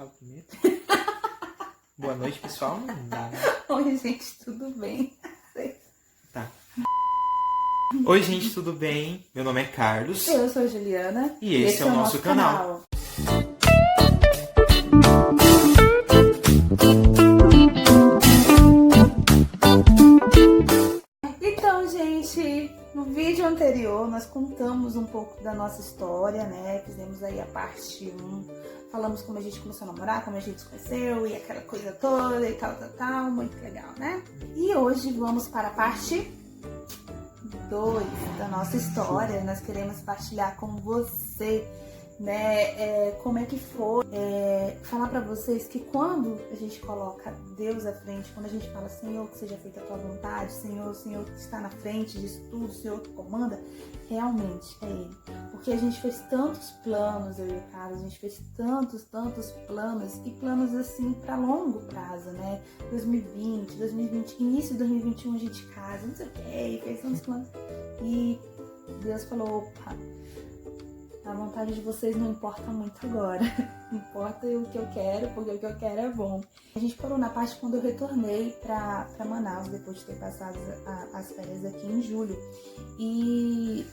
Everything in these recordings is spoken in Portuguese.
falo primeiro. Boa noite, pessoal. Oi, gente, tudo bem? Tá. Oi, gente, tudo bem? Meu nome é Carlos. Eu sou a Juliana. E esse é o nosso canal. Então, gente, no vídeo anterior nós contamos um pouco da nossa história, né? Fizemos aí a parte 1. Falamos como a gente começou a namorar, como a gente se conheceu e aquela coisa toda e tal. Muito legal, né? E hoje vamos para a parte 2 da nossa história. Nós queremos partilhar com você, né, como é que foi, falar pra vocês que quando a gente coloca Deus à frente, quando a gente fala, Senhor, que seja feita a tua vontade, Senhor que está na frente disso tudo, Senhor que comanda, realmente é Ele. Porque a gente fez tantos planos, eu e o Carlos, a gente fez tantos planos, e planos assim pra longo prazo, né? 2020, início de 2021 a gente casa, não sei o que, e fez tantos planos. E Deus falou, opa, a vontade de vocês não importa muito agora. Importa o que eu quero, porque o que eu quero é bom. A gente parou na parte quando eu retornei pra Manaus, depois de ter passado as férias aqui em julho. E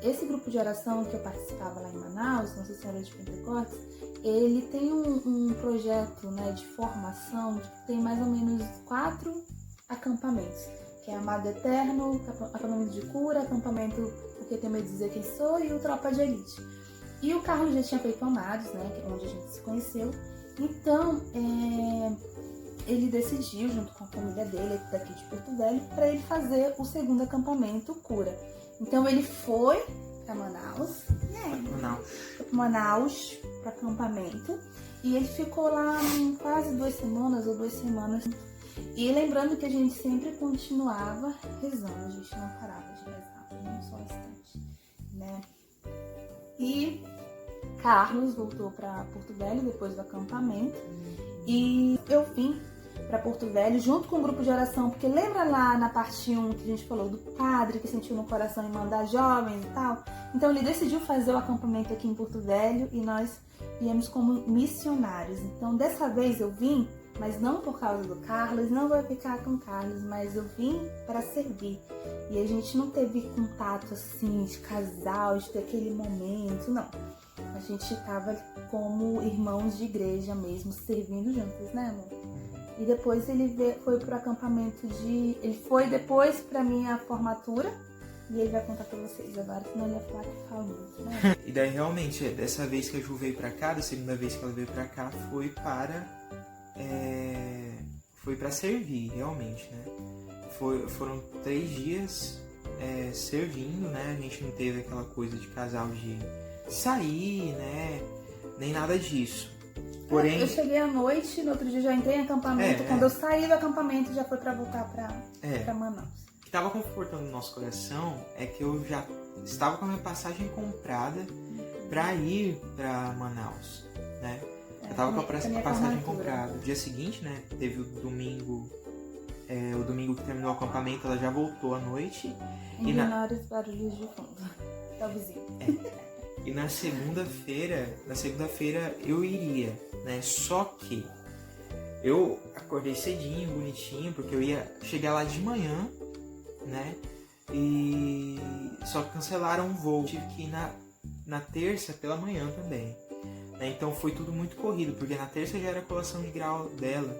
esse grupo de oração que eu participava lá em Manaus, Nossa Senhora de Pentecostes, ele tem um projeto, né, de formação que tem mais ou menos 4 acampamentos. Que é Amado Eterno, acampamento de cura, acampamento Porque Tenho Medo de Dizer Quem Sou e o Tropa de Elite. E o Carlos já tinha feito Amados, né, onde a gente se conheceu. Então, ele decidiu, junto com a família dele, daqui de Porto Velho, para ele fazer o segundo acampamento Cura. Então, ele foi para Manaus, né? Foi para Manaus, para acampamento. E ele ficou lá quase 2 semanas ou 2 semanas. E lembrando que a gente sempre continuava rezando, a gente não parava de rezar, não só um instante, né? E Carlos voltou para Porto Velho depois do acampamento e eu vim para Porto Velho junto com o grupo de oração, porque lembra lá na parte 1 que a gente falou do padre que sentiu no coração em mandar jovens e tal? Então ele decidiu fazer o acampamento aqui em Porto Velho e nós viemos como missionários. Então dessa vez eu vim, mas não por causa do Carlos, não vai ficar com o Carlos, mas eu vim para servir. E a gente não teve contato assim de casal, de ter aquele momento, não. A gente estava como irmãos de igreja mesmo, servindo juntos, né, amor? E depois ele foi pro acampamento ele foi depois pra minha formatura, e ele vai contar pra vocês agora, senão ele vai falar que fala muito, né? E daí realmente, dessa vez que a Ju veio pra cá, da segunda vez que ela veio pra cá, foi para servir, realmente, né? Foram 3 dias servindo, né? A gente não teve aquela coisa de casal de sair, né? Nem nada disso. Porém, eu cheguei à noite, no outro dia já entrei em acampamento. Quando eu saí do acampamento, já foi pra voltar pra Manaus. O que estava confortando o nosso coração é que eu já estava com a minha passagem comprada para ir para Manaus, né? Eu tava com a passagem comprada. No dia seguinte, né, teve o domingo que terminou o acampamento, ela já voltou à noite. Ignora os barulhos de fundo, é o vizinho. E na segunda-feira eu iria, né, só que eu acordei cedinho, bonitinho, porque eu ia chegar lá de manhã, né, e só que cancelaram o voo, tive que ir na terça pela manhã também. Então foi tudo muito corrido, porque na terça já era a colação de grau dela.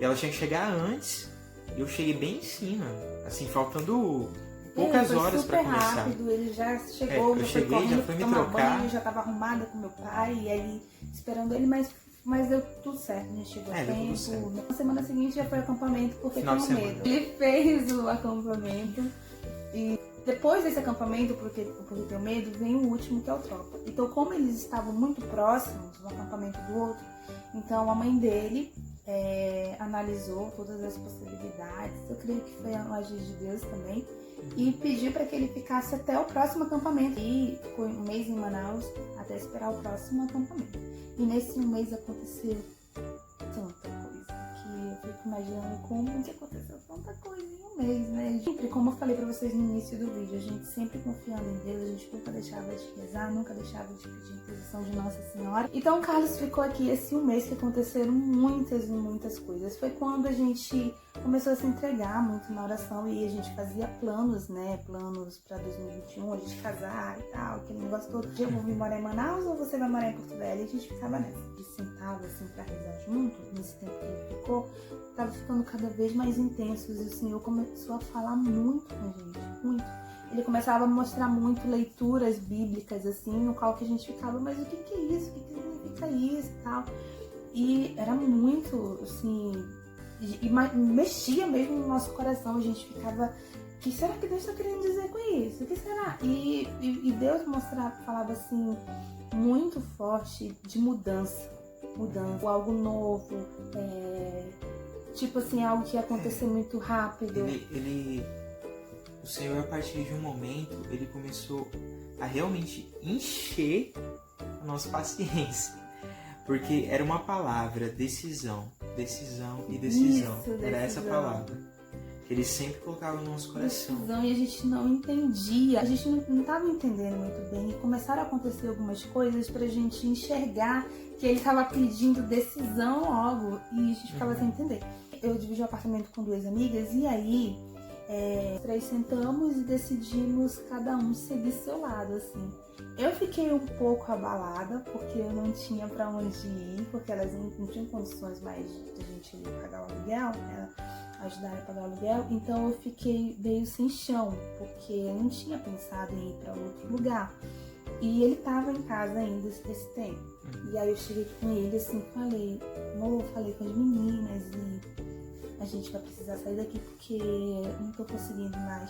E ela tinha que chegar antes, e eu cheguei bem em cima, assim, faltando poucas horas para começar. Rápido, ele já chegou, eu cheguei, já fui me trocar. Banho, já estava arrumada com meu pai, e aí esperando ele, mas deu tudo certo, a gente chegou a tempo. Na semana seguinte já foi acampamento, porque tinha medo. Ele fez o acampamento, e depois desse acampamento, porque tenho medo, vem o último, que é o Tropa. Então, como eles estavam muito próximos, um acampamento do outro, então a mãe dele analisou todas as possibilidades, eu creio que foi a agir de Deus também, e pediu para que ele ficasse até o próximo acampamento. E ficou 1 mês em Manaus até esperar o próximo acampamento. E nesse 1 mês aconteceu tanta coisa que eu fico imaginando como que aconteceu tanta tanta coisa em um mês, né? Sempre, como eu falei pra vocês no início do vídeo, a gente sempre confiando em Deus, a gente nunca deixava de rezar, nunca deixava de pedir intercessão de Nossa Senhora. Então o Carlos ficou aqui esse um mês que aconteceram muitas e muitas coisas. Foi quando a gente começou a se entregar muito na oração e a gente fazia planos, né? Planos pra 2021, a gente casar e tal, aquele negócio todo. Eu vou vir morar em Manaus ou você vai morar em Porto Velho? E a gente ficava nessa. A gente sentava assim pra rezar junto, nesse tempo que ele ficou, tava ficando cada vez mais intensos e o Senhor começou a falar muito com a gente, muito. Ele começava a mostrar muito leituras bíblicas, assim, no qual que a gente ficava, mas o que é isso? O que significa isso e tal? E era muito, assim, e mexia mesmo no nosso coração, a gente ficava, o que será que Deus está querendo dizer com isso? O que será? E Deus falava assim, muito forte de mudança, algo novo, tipo assim, algo que ia acontecer muito rápido. O Senhor, a partir de um momento, ele começou a realmente encher a nossa paciência. Porque era uma palavra, decisão e decisão. Isso, era essa palavra que ele sempre colocava no nosso coração. Decisão, e a gente não entendia, a gente não estava entendendo muito bem. E começaram a acontecer algumas coisas pra gente enxergar que ele estava pedindo decisão logo e a gente ficava sem entender. Eu dividi o apartamento com 2 amigas e aí 3 sentamos e decidimos cada um seguir seu lado, assim. Eu fiquei um pouco abalada porque eu não tinha pra onde ir, porque elas não tinham condições mais de a gente pagar o aluguel, né? Ajudar a pagar o aluguel, então eu fiquei meio sem chão, porque eu não tinha pensado em ir pra outro lugar. E ele tava em casa ainda esse tempo. E aí eu cheguei com ele assim, falei com as meninas e a gente vai precisar sair daqui porque não tô conseguindo mais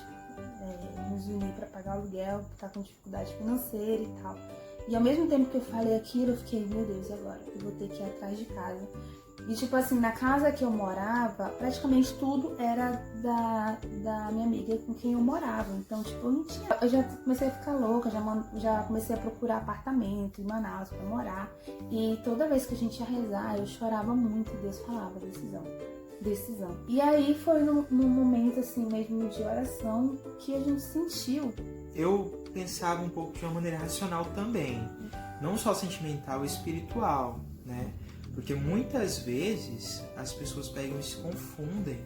nos unir pra pagar o aluguel, tá com dificuldade financeira e tal. E ao mesmo tempo que eu falei aquilo, eu fiquei, meu Deus, agora? Eu vou ter que ir atrás de casa. E tipo assim, na casa que eu morava, praticamente tudo era da minha amiga com quem eu morava. Então, tipo, eu já comecei a ficar louca, já comecei a procurar apartamento em Manaus pra morar. E toda vez que a gente ia rezar, eu chorava muito e Deus falava, decisão. E aí foi num momento assim mesmo de oração que a gente sentiu. Eu pensava um pouco de uma maneira racional também, não só sentimental, espiritual, né? Porque muitas vezes as pessoas pegam e se confundem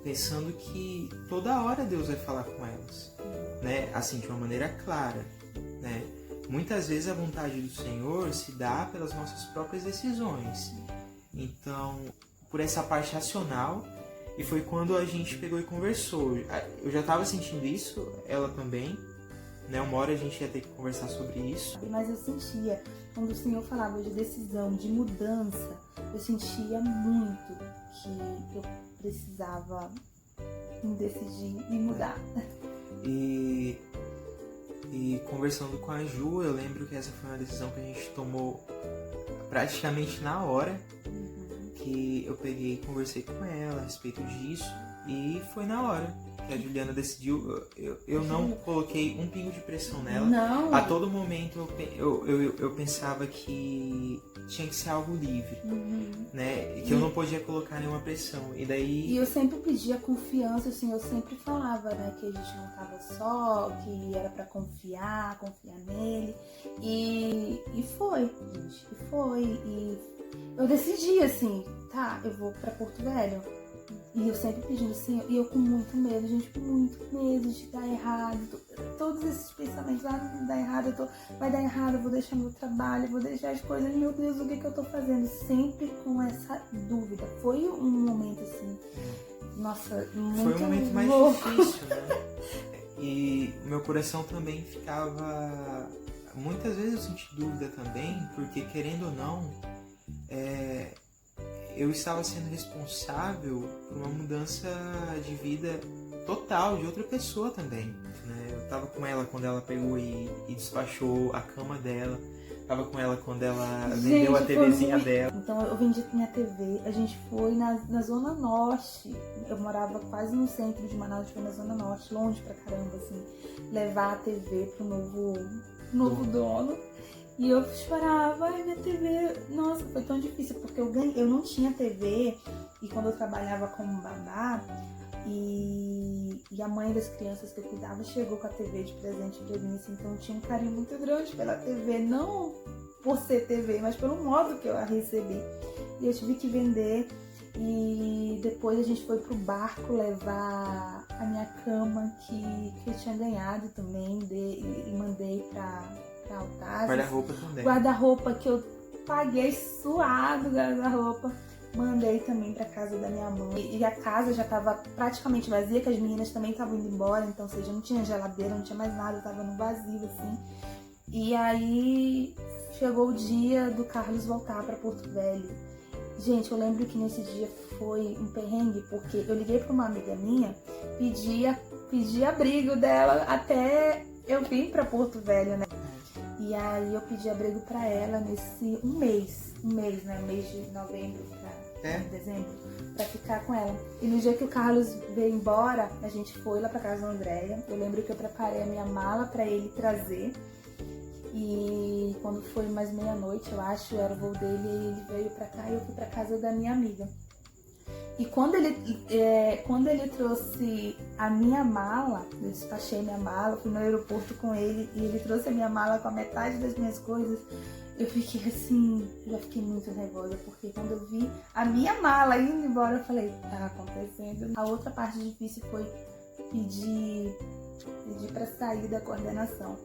pensando que toda hora Deus vai falar com elas, né? Assim, de uma maneira clara, né? Muitas vezes a vontade do Senhor se dá pelas nossas próprias decisões. Então, por essa parte racional, e foi quando a gente pegou e conversou. Eu já estava sentindo isso, ela também, né? Uma hora a gente ia ter que conversar sobre isso. Mas eu sentia, quando o Senhor falava de decisão, de mudança, eu sentia muito que eu precisava me decidir e mudar. E conversando com a Ju, eu lembro que essa foi uma decisão que a gente tomou praticamente na hora. Que eu peguei e conversei com ela a respeito disso e foi na hora que a Juliana decidiu. Eu não coloquei um pingo de pressão nela. Não. A todo momento eu pensava que tinha que ser algo livre, né? Que eu não podia colocar nenhuma pressão. E eu sempre pedia confiança, assim, eu sempre falava, né, que a gente não tava só, que era pra confiar nele. E foi, gente, e eu decidi assim, tá, eu vou pra Porto Velho. E eu sempre pedindo assim, e eu com muito medo, gente, com muito medo de dar errado. Todos esses pensamentos, vai dar errado, eu vou deixar meu trabalho, vou deixar as coisas, meu Deus, o que eu tô fazendo? Sempre com essa dúvida. Foi um momento assim, nossa, muito foi o momento mais louco. difícil, né? E meu coração também ficava... Muitas vezes eu senti dúvida também, porque querendo ou não, eu estava sendo responsável por uma mudança de vida total de outra pessoa também, né? Eu estava com ela quando ela pegou e despachou a cama dela, estava com ela quando ela vendeu a TVzinha dela. Então eu vendi minha TV, a gente foi na Zona Norte, eu morava quase no centro de Manaus, a gente foi na Zona Norte, longe pra caramba, assim, levar a TV pro novo dono. E eu chorava, ai, minha TV, nossa, foi tão difícil, porque eu não tinha TV E quando eu trabalhava como babá, e a mãe das crianças que eu cuidava chegou com a TV de presente pra mim, assim, então eu tinha um carinho muito grande pela TV, não por ser TV, mas pelo modo que eu a recebi. E eu tive que vender, e depois a gente foi pro barco levar a minha cama que eu tinha ganhado também, e mandei pra Altazes. Guarda-roupa também. Guarda-roupa que eu paguei suado, guarda-roupa. Mandei também pra casa da minha mãe. E a casa já tava praticamente vazia, que as meninas também estavam indo embora. Então, ou seja, não tinha geladeira, não tinha mais nada, tava no vazio, assim. E aí, chegou o dia do Carlos voltar pra Porto Velho. Gente, eu lembro que nesse dia foi um perrengue, porque eu liguei pra uma amiga minha, pedi abrigo dela até eu vir pra Porto Velho, né? E aí eu pedi abrigo pra ela nesse um mês, né? Mês de novembro pra dezembro, pra ficar com ela. E no dia que o Carlos veio embora, a gente foi lá pra casa da Andréia. Eu lembro que eu preparei a minha mala pra ele trazer. E quando foi mais meia-noite, eu acho, era o voo dele, ele veio pra cá e eu fui pra casa da minha amiga. E quando ele trouxe a minha mala, eu despachei minha mala, fui no aeroporto com ele e ele trouxe a minha mala com a metade das minhas coisas, eu fiquei assim, eu já fiquei muito nervosa, porque quando eu vi a minha mala indo embora, eu falei, tá acontecendo. A outra parte difícil foi pedir para sair da coordenação.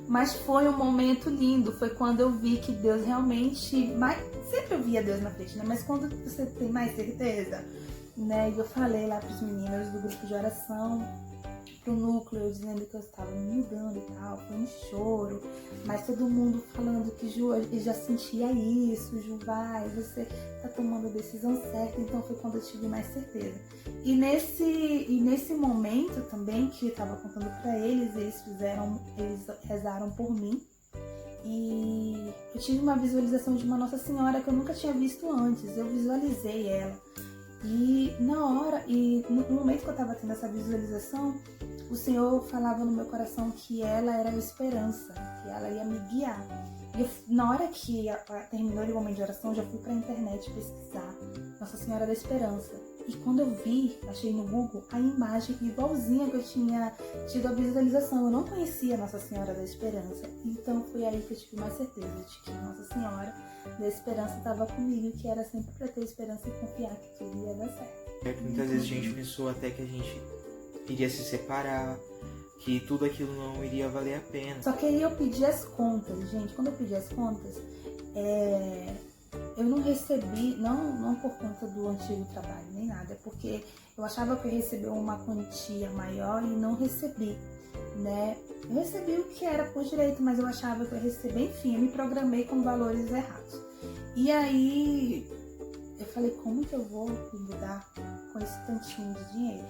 Mas foi um momento lindo, foi quando eu vi que Deus realmente, sempre eu via Deus na frente, né? Mas quando você tem mais certeza, né? E eu falei lá pros meninos do grupo de oração, pro núcleo, dizendo que eu estava me mudando e tal, foi um choro, mas todo mundo falando que Ju, eu já sentia isso, Ju, vai, você tá tomando a decisão certa, então foi quando eu tive mais certeza. E nesse momento também, que eu tava contando pra eles, eles rezaram por mim, e eu tive uma visualização de uma Nossa Senhora que eu nunca tinha visto antes, eu visualizei ela. E no momento que eu estava tendo essa visualização, o Senhor falava no meu coração que ela era a esperança, que ela ia me guiar. E na hora que terminou o momento de oração, eu já fui para a internet pesquisar Nossa Senhora da Esperança. E quando eu vi, achei no Google a imagem igualzinha que eu tinha tido a visualização. Eu não conhecia Nossa Senhora da Esperança. Então foi aí que eu tive mais certeza de que Nossa Senhora da Esperança estava comigo, que era sempre para ter esperança e confiar que tudo ia dar certo. Muitas vezes a gente pensou até que a gente iria se separar, que tudo aquilo não iria valer a pena. Só que aí eu pedi as contas, gente. Quando eu pedi as contas, eu não recebi, não por conta do antigo trabalho, nem nada, é porque eu achava que eu ia receber uma quantia maior e não recebi, né? Eu recebi o que era por direito, mas eu achava que eu ia receber, enfim, eu me programei com valores errados. E aí eu falei, como que eu vou me mudar com esse tantinho de dinheiro?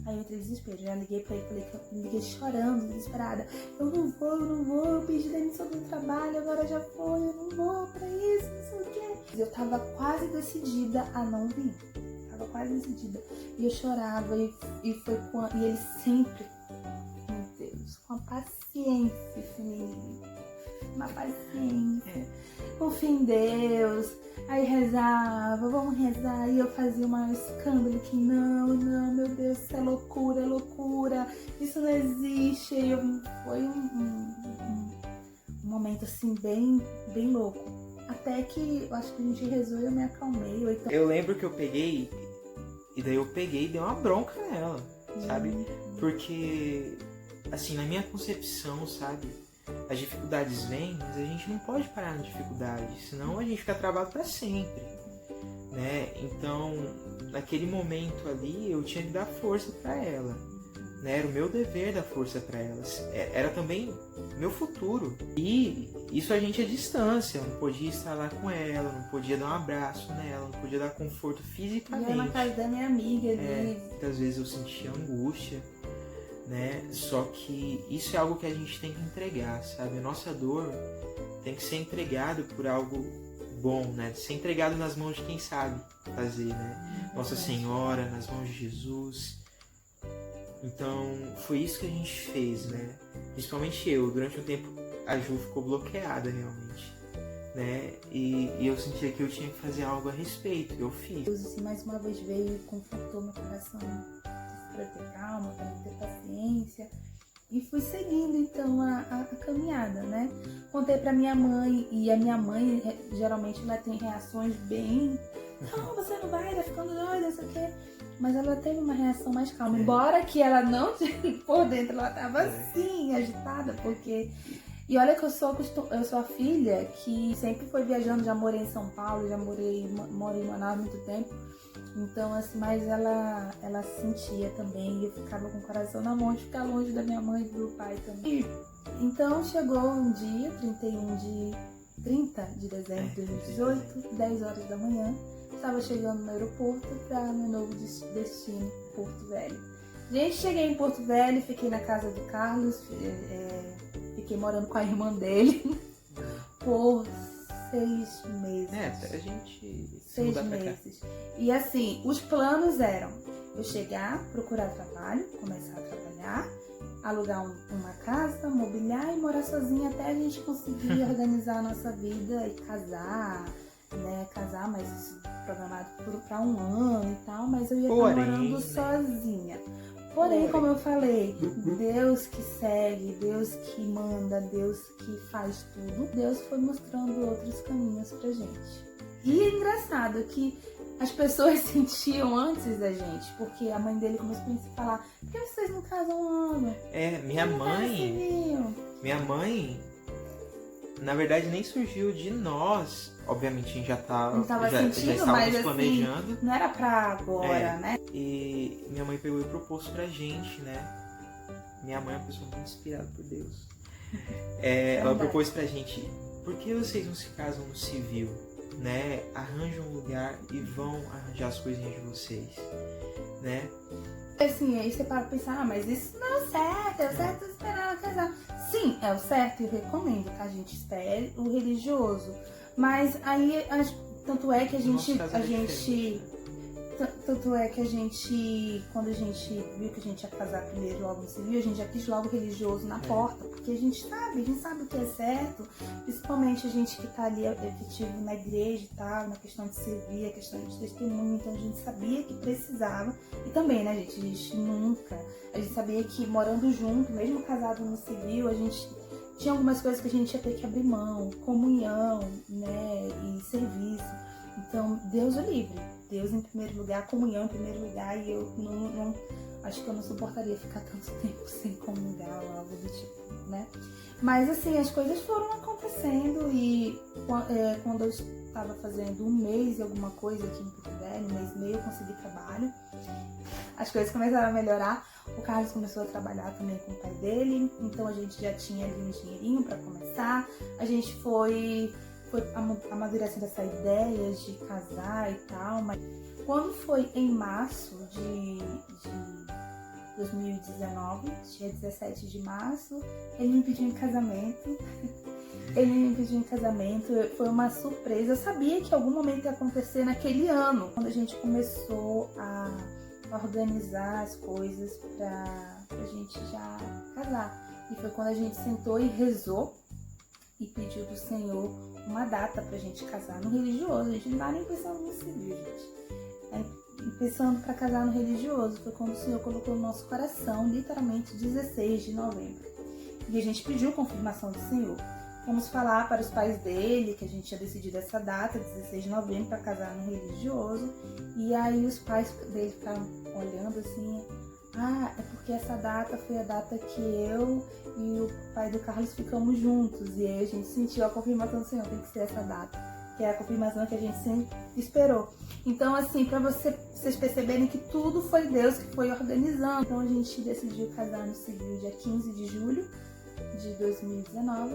Aí eu entrei em desespero, já liguei pra ele, liguei chorando, desesperada. Eu não vou, eu pedi demissão do trabalho, agora já foi, eu não vou pra isso, não sei o quê. Eu tava quase decidida a não vir, tava quase decidida. E eu chorava, e ele sempre, meu Deus, com a paciência, esse menino, uma paciência, confia em Deus. Aí rezava, vamos rezar, e eu fazia o maior escândalo, que não, meu Deus, isso é loucura, isso não existe. E foi um momento assim, bem louco. Até que eu acho que a gente rezou e eu me acalmei. Eu lembro que eu peguei, e daí eu peguei e dei uma bronca nela, sabe? Porque, assim, na minha concepção, sabe? As dificuldades vêm, mas a gente não pode parar na dificuldade, senão a gente fica travado para sempre, né? Então, naquele momento ali, eu tinha que dar força para ela, né? Era o meu dever dar força para ela, era também meu futuro. E isso a gente à distância, eu não podia estar lá com ela, não podia dar um abraço nela, não podia dar conforto fisicamente. Eu ia na casa da minha amiga ali. Muitas vezes eu sentia angústia, né? Só que isso é algo que a gente tem que entregar, sabe? A nossa dor tem que ser entregado por algo bom, né? Ser entregado nas mãos de quem sabe fazer, né? Nossa Senhora, nas mãos de Jesus. Então, foi isso que a gente fez, né? Principalmente eu. Durante um tempo, a Ju ficou bloqueada, realmente. né? E eu sentia que eu tinha que fazer algo a respeito, eu fiz. Deus, assim, mais uma vez veio e confortou meu coração para ter calma, para ter paciência. E fui seguindo, então, a caminhada, né? Contei pra minha mãe, e a minha mãe, geralmente, ela tem reações bem... Não, você não vai, tá ficando doida, não sei o quê. Mas ela teve uma reação mais calma. Embora que ela não, por dentro, ela tava assim, agitada, porque... E olha que eu sou a filha que sempre foi viajando, já morei em São Paulo, moro em Manaus há muito tempo. Então, assim, mas ela sentia também, e eu ficava com o coração na mão de ficar longe da minha mãe e do meu pai também. Então, chegou um dia, 30 de dezembro de 2018, 10 horas da manhã, estava chegando no aeroporto para meu novo destino, Porto Velho. Gente, cheguei em Porto Velho, fiquei na casa do Carlos, fiquei morando com a irmã dele por 6 meses. Até a gente se 6 mudar pra cá. meses. E assim, os planos eram eu chegar, procurar trabalho, começar a trabalhar, alugar uma casa, mobiliar e morar sozinha até a gente conseguir organizar a nossa vida e casar, né? Casar, mas isso programado para um ano e tal, mas eu ia estar morando sozinha. Porém, como eu falei, Deus que segue, Deus que manda, Deus que faz tudo, Deus foi mostrando outros caminhos pra gente. E é engraçado que as pessoas sentiam antes da gente, porque a mãe dele começou a falar: por que vocês não casam logo? Minha mãe, na verdade, nem surgiu de nós. Obviamente, a gente já estávamos planejando. Assim, não era pra agora, né? E minha mãe pegou e propôs pra gente, né? Minha mãe é uma pessoa muito inspirada por Deus. Ela propôs pra gente: por que vocês não se casam no civil? Né? Arranjam um lugar e vão arranjar as coisinhas de vocês, né? Assim, aí você para pensar: mas isso não é o certo esperar ela casar. Sim, é o certo, eu recomendo que a gente espere o religioso. Mas aí, tanto é que quando a gente viu que a gente ia casar primeiro logo no civil, a gente já quis logo o religioso na porta, porque a gente sabe o que é certo, principalmente a gente que tá ali efetivo na igreja e tal, na questão de servir, a questão de testemunho, então a gente sabia que precisava. E também, né, gente, a gente sabia que morando junto, mesmo casado no civil, a gente tinha algumas coisas que a gente ia ter que abrir mão, comunhão, né, e serviço. Então, Deus o livre. Deus em primeiro lugar, comunhão em primeiro lugar, e eu não acho que eu não suportaria ficar tanto tempo sem comungar ou algo do tipo, né? Mas assim, as coisas foram acontecendo e quando eu estava fazendo 1 mês e alguma coisa aqui em Porto Velho, 1 mês e meio, eu consegui trabalho. As coisas começaram a melhorar. O Carlos começou a trabalhar também com o pai dele, então a gente já tinha ali um dinheirinho para começar. A gente foi amadurecendo essa ideia de casar e tal, mas quando foi em março de 2019, dia 17 de março, ele me pediu em casamento. Foi uma surpresa. Eu sabia que algum momento ia acontecer naquele ano, quando a gente começou a organizar as coisas pra gente já casar. E foi quando a gente sentou e rezou e pediu do Senhor uma data pra gente casar no religioso. A gente não tá nem pensando no civil, gente. Pensando pra casar no religioso. Foi quando o Senhor colocou no nosso coração, literalmente 16 de novembro. E a gente pediu confirmação do Senhor. Fomos falar para os pais dele que a gente tinha decidido essa data, 16 de novembro, para casar no religioso. E aí os pais dele ficaram olhando assim: é porque essa data foi a data que eu e o pai do Carlos ficamos juntos. E aí a gente sentiu a confirmação do Senhor: tem que ser essa data, que é a confirmação que a gente sempre esperou. Então, assim, para vocês perceberem que tudo foi Deus que foi organizando. Então a gente decidiu casar no civil dia 15 de julho de 2019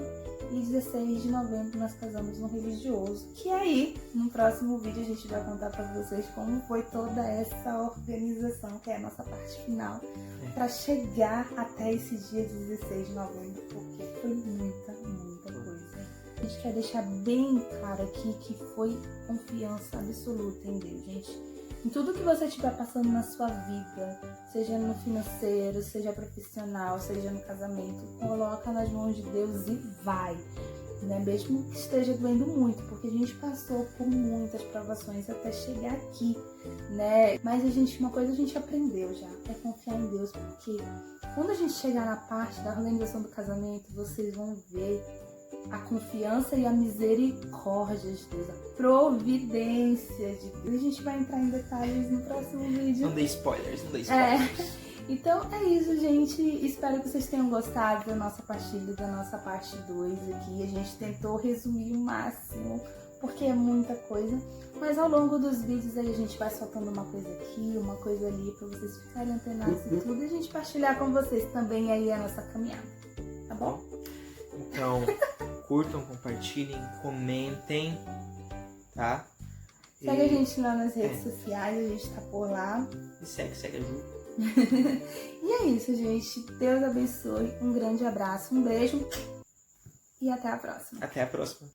e 16 de novembro nós casamos no religioso, que aí no próximo vídeo a gente vai contar para vocês como foi toda essa organização, que é a nossa parte final, para chegar até esse dia 16 de novembro, porque foi muita coisa. A gente quer deixar bem claro aqui que foi confiança absoluta em Deus, gente. Em tudo que você estiver passando na sua vida, seja no financeiro, seja profissional, seja no casamento, coloca nas mãos de Deus e vai. né? Mesmo que esteja doendo muito, porque a gente passou por muitas provações até chegar aqui, né? Mas uma coisa a gente aprendeu já, é confiar em Deus, porque quando a gente chegar na parte da organização do casamento, vocês vão ver a confiança e a misericórdia de Deus, a providência de Deus. A gente vai entrar em detalhes no próximo vídeo. Não dê spoilers, não dê spoilers. Então é isso, gente. Espero que vocês tenham gostado da nossa partilha, da nossa parte 2 aqui. A gente tentou resumir o máximo, porque é muita coisa. Mas ao longo dos vídeos aí a gente vai soltando uma coisa aqui, uma coisa ali, pra vocês ficarem antenados e tudo. E a gente partilhar com vocês também aí a nossa caminhada. Tá bom? Então, curtam, compartilhem, comentem, tá? Segue a gente lá nas redes sociais, a gente tá por lá. E segue a Ju. E é isso, gente. Deus abençoe. Um grande abraço, um beijo e até a próxima. Até a próxima.